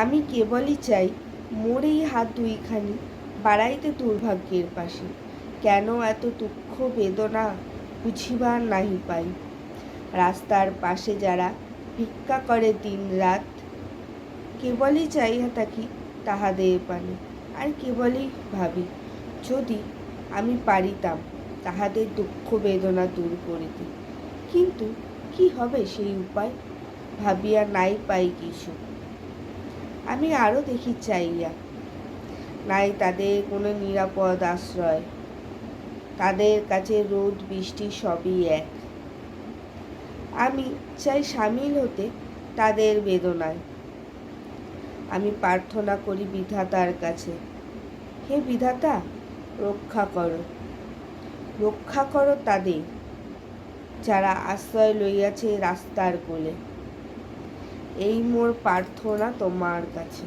আমি কেবলই চাই মোরেই হাত দুইখানি বাড়াইতে দুর্ভাগ্যের পাশে। কেন এত দুঃখ বেদনা বুঝিবার নাহি পাই। রাস্তার পাশে যারা ভিক্ষা করে দিন রাত, কেবলই চাইয়া থাকি তাহাদের পানে। আর কেবলই ভাবি, যদি আমি পারিতাম তাহাদের দুঃখ বেদনা দূর করিতে। কিন্তু কি হবে সেই উপায়, ভাবিয়া নাই পাই কিছু। আমি আরও দেখি চাইয়া, নাই তাদের কোনো নিরাপদ আশ্রয়। তাদের কাছে রোদ বৃষ্টি সবই এক। আমি চাই সামিল হতে তাদের বেদনায়। আমি প্রার্থনা করি বিধাতার কাছে, হে বিধাতা, রক্ষা করো, রক্ষা করো তাদের যারা আশ্রয় লইয়াছে রাস্তার কোলে। এই মোর প্রার্থনা তোমার কাছে।